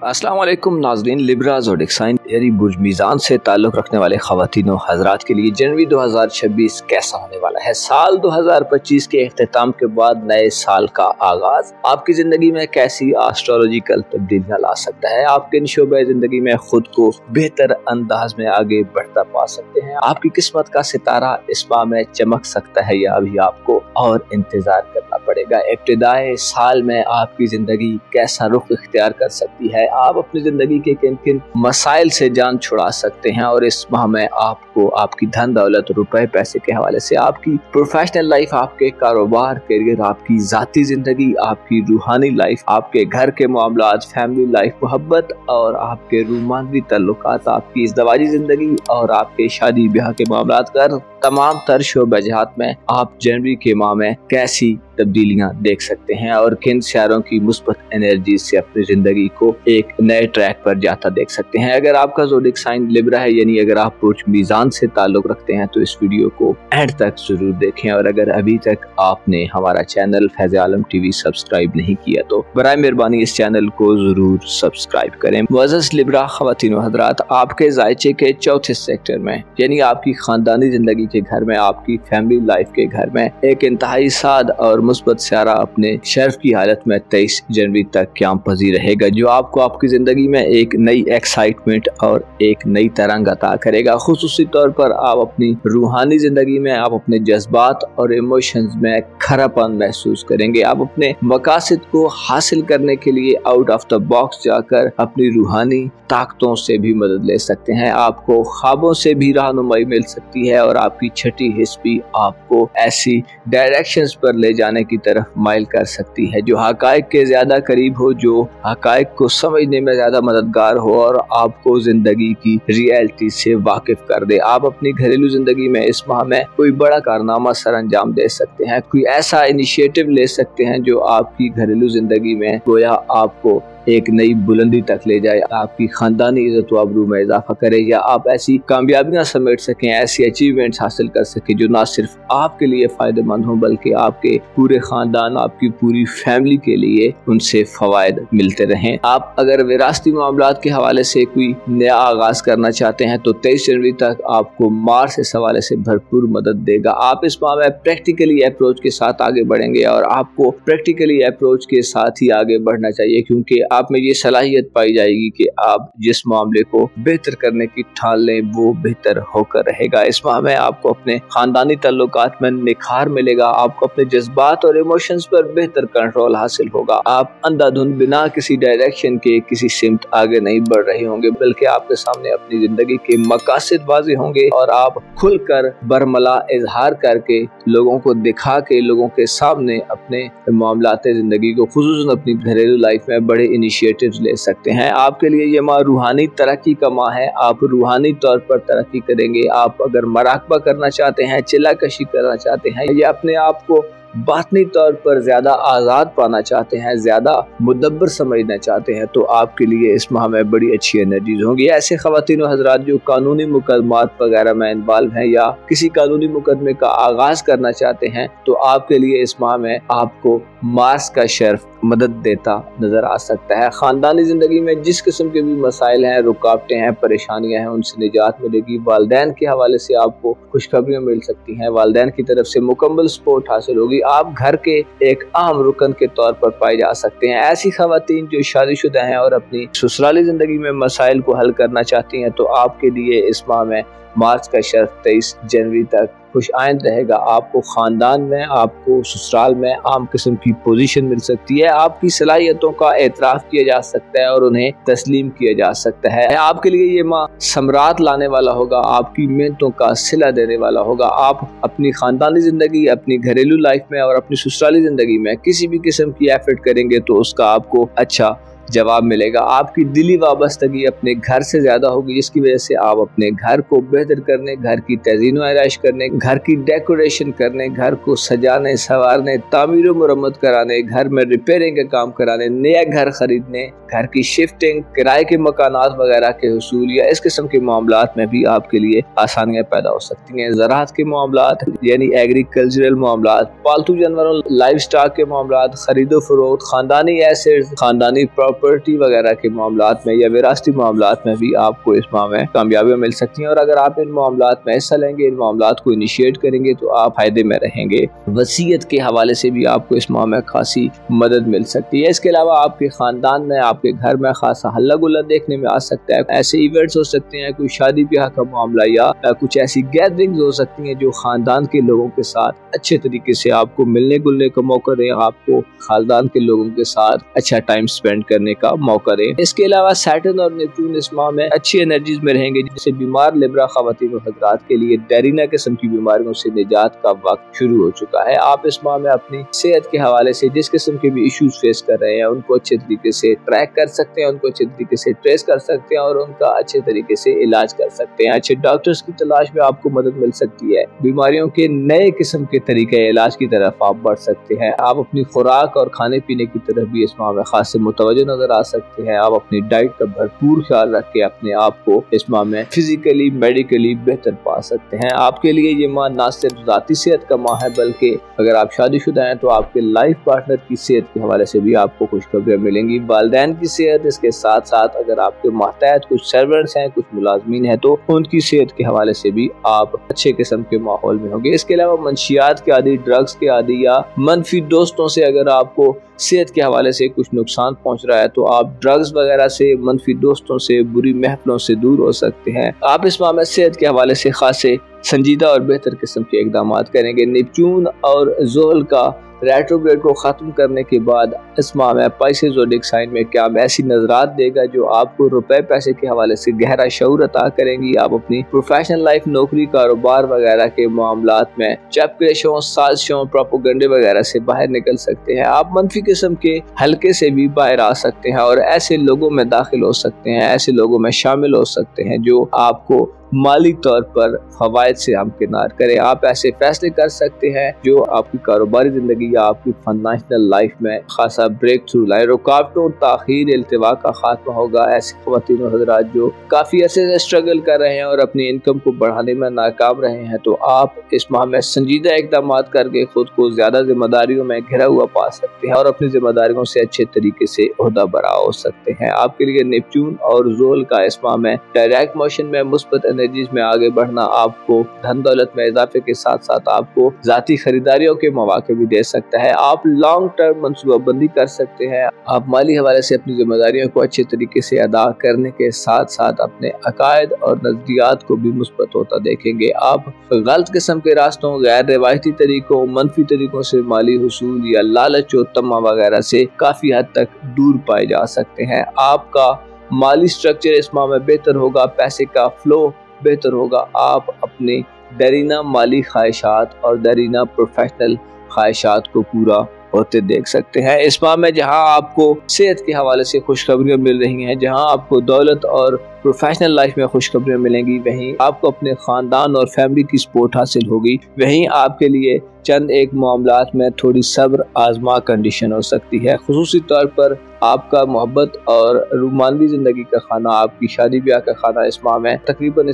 अस्सलाम वालेकुम नाज़रीन। लिब्रा ज़ोडिक साइन यानी बुर्ज मीज़ान से ताल्लुक़ रखने वाले ख़वातीन व हज़रात के लिए जनवरी 2026 कैसा होने वाला है। साल 2025 के इख्तिताम के बाद नए साल का आगाज़ आपकी ज़िंदगी में कैसी एस्ट्रोलॉजिकल तब्दीलियाँ ला सकता है। आप किन शोबे ज़िंदगी में खुद को बेहतर अंदाज में आगे बढ़ता पा सकते हैं। आपकी किस्मत का सितारा इस माह में चमक सकता है या अभी आपको और इंतज़ार करना पड़ेगा। इब्तिदाए साल में आपकी ज़िंदगी कैसा रुख इख्तियार कर सकती है। आप अपनी जिंदगी के किन किन मसाइल से जान छुड़ा सकते हैं और इस माह में आपको आपकी धन दौलत रुपए पैसे के हवाले से आपकी प्रोफेशनल लाइफ, आपके कारोबार, करियर, आपकी जाती जिंदगी, आपकी रूहानी लाइफ, आपके घर के मामलात, फैमिली लाइफ, मोहब्बत और आपके रूमानी तल्लुकात, आपकी इज़दवाजी जिंदगी और आपके शादी ब्याह के मामलात कर तमाम तर शोबजात में आप जनवरी के माह में कैसी तब्दीलियां देख सकते हैं और किन सियारों की मुस्बत एनर्जी से अपनी जिंदगी को एक नए ट्रैक पर जाता देख सकते हैं। अगर आपका ज़ोडिक साइन लिब्रा है यानी अगर आप बुर्ज मीज़ान से ताल्लुक़ रखते हैं तो इस वीडियो को एंड तक जरूर देखें और अगर अभी तक आपने हमारा चैनल फैज़ आलम टीवी सब्सक्राइब नहीं किया तो बराए मेहरबानी इस चैनल को जरूर सब्सक्राइब करें। मुअज़्ज़ज़ लिब्रा ख़वातीन व हज़रात, आपके ज़ायचे के चौथे सेक्टर में यानी आपकी खानदानी जिंदगी के घर में, आपकी फैमिली लाइफ के घर में एक इंतहाई साद और मुस्बत सियारा अपने शर्फ की हालत में 23 जनवरी तक क़याम पज़ीर रहेगा, जो आपको आपकी ज़िंदगी में एक नई एक्साइटमेंट और एक नई तरंग अता करेगा। खुसूसी तौर पर आप अपनी रूहानी ज़िंदगी में आप अपने जज्बात और इमोशंस में खरापन महसूस करेंगे। आप अपने मकासद को हासिल करने के लिए आउट ऑफ द बॉक्स जाकर अपनी रूहानी ताकतों से भी मदद ले सकते हैं। आपको ख्वाबों से भी रहनुमाई मिल सकती है और आपकी छठी हिस्स भी आपको ऐसी डायरेक्शंस पर ले जाने की तरफ माइल कर सकती है जो हकायक के ज्यादा करीब हो, जो हकायक को समझने में ज्यादा मददगार हो और आपको जिंदगी की रियलिटी से वाकिफ कर दे। आप अपनी घरेलू जिंदगी में इस माह में कोई बड़ा कारनामा सर अंजाम दे सकते हैं, कोई ऐसा इनिशिएटिव ले सकते हैं जो आपकी घरेलू जिंदगी में गोया आपको एक नई बुलंदी तक ले जाए, आपकी खानदानी इज्जत व आबरू में इजाफा करे या आप ऐसी कामयाबियां समेट सकें, ऐसी अचीवमेंट्स हासिल कर सकें जो ना सिर्फ आपके लिए फायदेमंद हो बल्कि आपके पूरे खानदान, आपकी पूरी फैमिली के लिए उनसे फवायद मिलते रहें। आप अगर विरासती मामलात के हवाले से कोई नया आगाज करना चाहते हैं तो 23 जनवरी तक आपको मार्स इस हवाले से भरपूर मदद देगा। आप इस माह में प्रैक्टिकली अप्रोच के साथ आगे बढ़ेंगे और आपको प्रैक्टिकली अप्रोच के साथ ही आगे बढ़ना चाहिए क्योंकि आप में ये सलाहियत पाई जाएगी कि आप जिस मामले को बेहतर करने की ठान लें वो बेहतर होकर रहेगा। इस माह में आपको अपने खानदानी ताल्लुकात में निखार मिलेगा, आपको अपने जज्बात और इमोशंस पर बेहतर कंट्रोल हासिल होगा। आप अंधाधुंध बिना किसी डायरेक्शन के किसी सिमत आगे नहीं बढ़ रहे होंगे बल्कि आपके सामने अपनी जिंदगी के मकासद वाज़ेह होंगे और आप खुलकर बरमला इजहार करके लोगों को दिखा के लोगों के सामने अपने मामलात जिंदगी को खुसूसन अपनी घरेलू लाइफ में बड़े इनिशिएटिव्स ले सकते हैं। आपके लिए ये माह रूहानी तरक्की का माह है। आप रूहानी तौर पर तरक्की करेंगे। आप अगर मराकबा करना चाहते हैं, चिल्लाकशी करना चाहते हैं या अपने आप को बातनी तौर पर ज्यादा आज़ाद पाना चाहते हैं, ज्यादा मुदब्बर समझना चाहते हैं तो आपके लिए इस माह में बड़ी अच्छी एनर्जीज होंगी। ऐसे ख़वातीन व हज़रात जो कानूनी मुकदमात वगैरह में इन्वॉल्व हैं या किसी कानूनी मुकदमे का आगाज करना चाहते हैं तो आपके लिए इस माह में आपको मार्स का शर्फ मदद देता नजर आ सकता है। खानदानी जिंदगी में जिस किस्म के भी मसाइल हैं, रुकावटें हैं, परेशानियां हैं, उनसे निजात मिलेगी। वालिदैन के हवाले से आपको खुशखबरियां मिल सकती हैं, वालिदैन की तरफ से मुकम्मल सपोर्ट हासिल होगी। आप घर के एक अहम रुकन के तौर पर पाए जा सकते हैं। ऐसी खवातीन जो शादीशुदा हैं और अपनी ससुराली जिंदगी में मसाइल को हल करना चाहती हैं तो आपके लिए इस माह में मार्च का शर्फ 23 जनवरी तक खुश आइंद रहेगा। आपको खानदान में, आपको ससुराल में आम किस्म की पोजीशन मिल सकती है। आपकी सलाहियतों का एतराफ़ किया जा सकता है और उन्हें तस्लीम किया जा सकता है। आपके लिए ये माह समरात लाने वाला होगा, आपकी मेहनतों का सिला देने वाला होगा। आप अपनी खानदानी ज़िंदगी, अपनी घरेलू लाइफ में और अपनी ससुराली ज़िंदगी में किसी भी किस्म की एफर्ट करेंगे तो उसका आपको अच्छा जवाब मिलेगा। आपकी दिली वाबस्तगी अपने घर से ज्यादा होगी जिसकी वजह से आप अपने घर को बेहतर करने, घर की तज़ीन व आराइश करने, घर की डेकोरेशन करने, घर को सजाने संवारने, तामीर मुरम्मत कराने, घर में रिपेयरिंग का काम कराने, नया घर खरीदने, घर की शिफ्टिंग, किराए के मकानात वगैरह के हुसूल या इस किस्म के मामलात में भी आपके लिए आसानियाँ पैदा हो सकती हैं। ज़राअत के मामलात यानी एग्रीकल्चरल मामलात, पालतू जानवरों लाइव स्टॉक के मामलात, खरीदो फरोख्त, खानदानी एसेट्स, खानदानी प्रॉपर्टी پراپرٹی وغیرہ کے معاملات میں یا وراثتی معاملات میں بھی آپ کو اس ماہ میں کامیابیاں مل سکتی ہیں، اور اگر آپ ان معاملات میں حصہ لیں گے، ان معاملات کو انیشیٹ کریں گے تو آپ فائدے میں رہیں گے۔ وصیت کے حوالے سے بھی آپ کو اس ماہ میں خاصی مدد مل سکتی ہے۔ اس کے علاوہ آپ کے خاندان میں، آپ کے گھر میں خاصا ہلہ گلا دیکھنے میں آ سکتا ہے۔ ایسے ایونٹس ہو سکتے ہیں، کوئی شادی بیاہ کا معاملہ یا کچھ ایسی گیدرنگز ہو سکتی ہیں جو خاندان کے لوگوں کے ساتھ اچھے طریقے سے آپ کو ملنے گلنے کا موقع دیں، آپ کو خاندان کے لوگوں کے ساتھ اچھا ٹائم سپینڈ کرنے کا موقع دیں۔ اس کے علاوہ سیٹرن اور نیپچون اس ماہ میں اچھی انرجیز میں رہیں گے، جس سے بیمار لیبرا خواتین و حضرات کے لیے ڈیرینا قسم کی بیماریوں سے نجات کا وقت شروع ہو چکا ہے۔ آپ اس ماہ میں اپنی صحت کے حوالے سے جس قسم کے بھی ایشوز فیس کر رہے ہیں ان کو اچھے طریقے سے ٹریک کر سکتے ہیں، ان کو اچھے طریقے سے ٹریس کر سکتے ہیں اور ان کا اچھے طریقے سے علاج کر سکتے ہیں۔ اچھے ڈاکٹرز کی تلاش میں آپ کو مدد مل سکتی ہے۔ بیماریوں کے نئے قسم کے طریقے علاج کی طرف آپ بڑھ سکتے ہیں۔ آپ اپنی خوراک اور کھانے پینے کی طرف بھی اس ماہ میں خاص سے متوجہ نظر آ سکتے ہیں۔ آپ اپنی ڈائٹ کا بھرپور خیال رکھ کے اپنے آپ کو اس ماہ میں فزیکلی میڈیکلی بہتر پا سکتے ہیں۔ آپ کے لیے یہ ماہ نہ صرف ذاتی صحت کا ماہ ہے، بلکہ اگر آپ شادی شدہ ہیں تو آپ کے لائف پارٹنر کی صحت کے حوالے سے بھی آپ کو خوشخبریاں ملیں گی۔ والدین کی صحت، اس کے ساتھ ساتھ اگر آپ کے ماتحت کچھ سرونٹس ہیں، کچھ ملازمین ہیں تو ان کی صحت کے حوالے سے بھی آپ اچھے قسم کے ماحول میں ہوں گے۔ اس کے علاوہ منشیات کے عادی، ڈرگز کے عادی یا منفی دوستوں سے اگر آپ کو صحت کے حوالے سے کچھ نقصان پہنچ رہا ہے تو آپ ڈرگز وغیرہ سے، منفی دوستوں سے، بری محفلوں سے دور ہو سکتے ہیں۔ آپ اس ماہ میں صحت کے حوالے سے خاصے سنجیدہ اور بہتر قسم کے اقدامات کریں گے۔ نیپچون اور زحل کا ریٹروگریڈ کو ختم کرنے کے بعد اس ماہ میں پائسیز زوڈیک سائن میں قیام ایسی نظرات دے گا جو آپ کو روپے پیسے کے حوالے سے گہرا شعور عطا کریں گی۔ آپ اپنی پروفیشنل لائف، نوکری، کاروبار وغیرہ کے معاملات میں چپکرشوں، سازشوں، پروپیگنڈے وغیرہ سے باہر نکل سکتے ہیں۔ آپ منفی قسم کے حلقے سے بھی باہر آ سکتے ہیں اور ایسے لوگوں میں داخل ہو سکتے ہیں، ایسے لوگوں میں شامل ہو سکتے ہیں جو آپ کو مالی طور پر فوائد سے ہمکنار کرے۔ آپ ایسے فیصلے کر سکتے ہیں جو آپ کی کاروباری زندگی یا آپ کی فائنینشیل لائف میں خاصا بریک تھرو لائے۔ رکاوٹوں، تاخیر، التوا کا خاتمہ ہوگا۔ ایسے خواتین و حضرات جو کافی عرصے سے اسٹرگل کر رہے ہیں اور اپنی انکم کو بڑھانے میں ناکام رہے ہیں تو آپ اس ماہ میں سنجیدہ اقدامات کر کے خود کو زیادہ ذمہ داریوں میں گھرا ہوا پا سکتے ہیں اور اپنی ذمہ داریوں سے اچھے طریقے سے عہدہ برا ہو سکتے ہیں۔ آپ کے لیے نیپچون اور زحل کا اس ماہ میں ڈائریکٹ موشن میں مثبت انرجیز میں آگے بڑھنا آپ کو دھن دولت میں اضافے کے ساتھ ساتھ آپ کو ذاتی خریداریوں کے مواقع بھی دے سکتا ہے۔ آپ لانگ ٹرم منصوبہ بندی کر سکتے ہیں۔ آپ مالی حوالے سے اپنی ذمہ داریوں کو اچھے طریقے سے ادا کرنے کے ساتھ ساتھ اپنے عقائد اور نظریات کو بھی مثبت ہوتا دیکھیں گے۔ آپ غلط قسم کے راستوں، غیر روایتی طریقوں، منفی طریقوں سے مالی حصول یا لالچ و طمع وغیرہ سے کافی حد تک دور پائے جا سکتے ہیں۔ آپ کا مالی سٹرکچر اس ماہ میں بہتر ہوگا، پیسے کا فلو بہتر ہوگا۔ آپ اپنے دیرینہ مالی خواہشات اور دیرینہ پروفیشنل خواہشات کو پورا ہوتے دیکھ سکتے ہیں۔ اس ماہ میں جہاں آپ کو صحت کے حوالے سے خوشخبریاں مل رہی ہیں، جہاں آپ کو دولت اور پروفیشنل لائف میں خوشخبریاں ملیں گی، وہیں آپ کو اپنے خاندان اور فیملی کی سپورٹ حاصل ہوگی۔ وہیں آپ کے لیے چند ایک معاملات میں تھوڑی صبر آزما کنڈیشن ہو سکتی ہے۔ خصوصی طور پر آپ کا محبت اور رومانوی زندگی کا خانہ، آپ کی شادی بیاہ کا خانہ اس ماہ میں تقریباً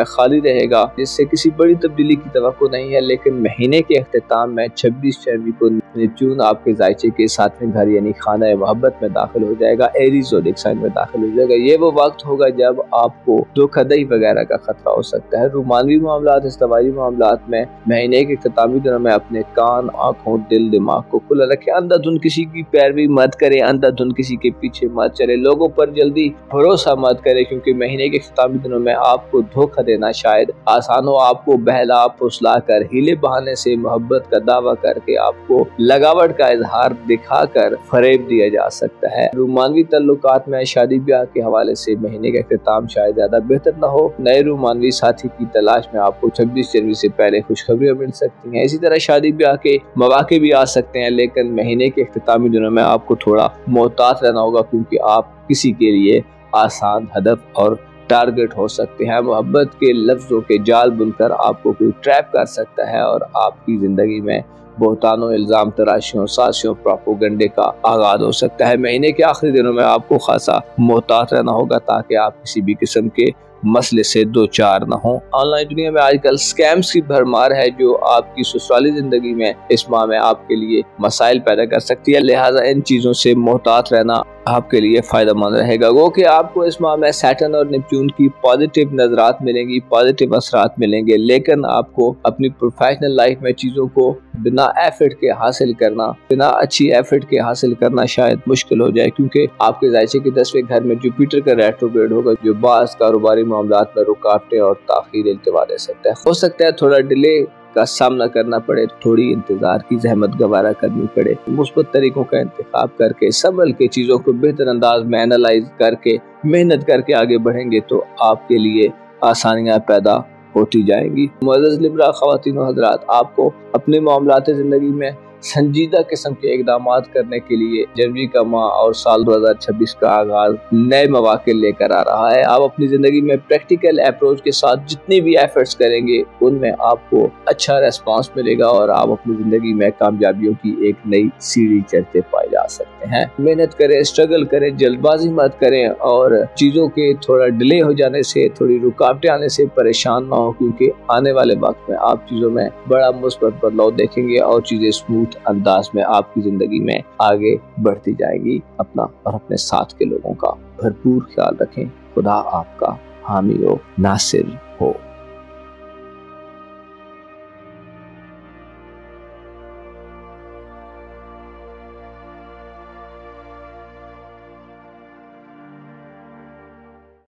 خالی رہے گا، جس سے کسی بڑی تبدیلی کی توقع نہیں ہے۔ لیکن مہینے کے اختتام میں 26 جنوری کو نیپچون آپ کے ذائچے کے 7ویں گھر یعنی خانہ محبت میں داخل ہو جائے گا، ایریز زوڈیک سائن میں داخل ہو جائے گا۔ یہ وہ وقت ہوگا جب آپ کو دھوکہ دہی وغیرہ کا خطرہ ہو سکتا ہے۔ رومانوی معاملات، ازدواجی معاملات میں مہینے کے اختتامی دنوں میں اپنے کان، آنکھوں، دل، دماغ کو کھلا رکھیں۔ اندھا دھند کسی کی پیروی مت کریں، اندھا دھند کسی کے پیچھے مت چلے، لوگوں پر جلدی بھروسہ مت کریں، کیونکہ مہینے کے اختتامی دنوں میں آپ کو دھوکہ دینا شاید آسان ہو۔ آپ کو بہلا پھسلا کر، ہیلے بہانے سے محبت کا دعویٰ کر کے آپ کو لگاوٹ کا اظہار دکھا کر فریب دیا جا سکتا ہے۔ رومانوی تعلقات میں شادی بیاہ کے حوالے سے مہینے کا اختتام شاید زیادہ بہتر نہ ہو۔ نئے رومانوی ساتھی کی تلاش میں آپ کو 26 جنوری سے پہلے خوشخبریاں مل سکتی ہیں۔ اسی طرح شادی بیاہ کے مواقع بھی آ سکتے ہیں، لیکن مہینے کے اختتامی دنوں میں آپ کو تھوڑا محتاط رہنا ہوگا، کیونکہ آپ کسی کے لیے آسان ہدف اور ٹارگٹ ہو سکتے ہیں۔ محبت کے لفظوں کے جال بن کر آپ کو کوئی ٹریپ کر سکتا ہے اور آپ کی زندگی میں بہتانوں، الزام تراشیوں، سازشوں، پروپیگنڈے کا آغاز ہو سکتا ہے۔ مہینے کے آخری دنوں میں آپ کو خاصا محتاط رہنا ہوگا تاکہ آپ کسی بھی قسم کے مسئلے سے دو چار نہ ہوں۔ آن لائن دنیا میں آج کل سکیمز کی بھرمار ہے جو آپ کی سسرالی زندگی میں اس ماہ میں آپ کے لیے مسائل پیدا کر سکتی ہے، لہٰذا ان چیزوں سے محتاط رہنا आपके लिए फायदा मंद रहेगा। गो कि आपको इस माह में सैटर्न और नेपच्यून की पॉजिटिव नजरात मिलेंगी, पॉजिटिव असरात मिलेंगे, लेकिन आपको अपनी प्रोफेशनल लाइफ में चीजों को बिना एफर्ट के हासिल करना, बिना अच्छी एफर्ट के हासिल करना शायद मुश्किल हो जाए, क्योंकि आपके जायचे के 10वें घर में जुपिटर का रेट्रोग्रेड होगा, जो बास कारोबारी मामलात में रुकावटें और ताखीर इल्तिवा दे सकता है। हो सकता है थोड़ा डिले का सामना करना पड़े, थोड़ी इंतजार की जहमत गवारा करनी पड़े। मुस्बत तरीकों का इंतखाब करके, संभल के चीजों को बेहतर अंदाज में एनालाइज करके, मेहनत करके आगे बढ़ेंगे तो आपके लिए आसानियां पैदा होती जाएंगी। मुअज़्ज़ज़ लिब्रा ख़वातीन व हज़रात, आपको अपने मामलात ज़िंदगी में संजीदा किस्म के इक़दामात करने के लिए जनवरी का माह और साल 2026 का आगाज नए मौक़े लेकर आ रहा है। आप अपनी ज़िंदगी में प्रैक्टिकल अप्रोच के साथ जितने भी एफर्ट्स करेंगे उनमें आपको अच्छा रेस्पॉन्स मिलेगा और आप अपनी ज़िंदगी में कामयाबियों की एक नई सीढ़ी चढ़ते पाए जा सकते हैं। मेहनत करें, स्ट्रगल करें, जल्दबाजी मत करें और चीज़ों के थोड़ा डिले हो जाने से, थोड़ी रुकावटें आने से परेशान ना हो, क्योंकि आने वाले वक्त में आप चीज़ों में बड़ा मुस्बत बदलाव देखेंगे और चीज़ें स्मूथ अंदाज में आपकी जिंदगी में आगे बढ़ती जाएगी। अपना और अपने साथ के लोगों का भरपूर ख्याल रखें। खुदा आपका हामी हो, नासिर हो।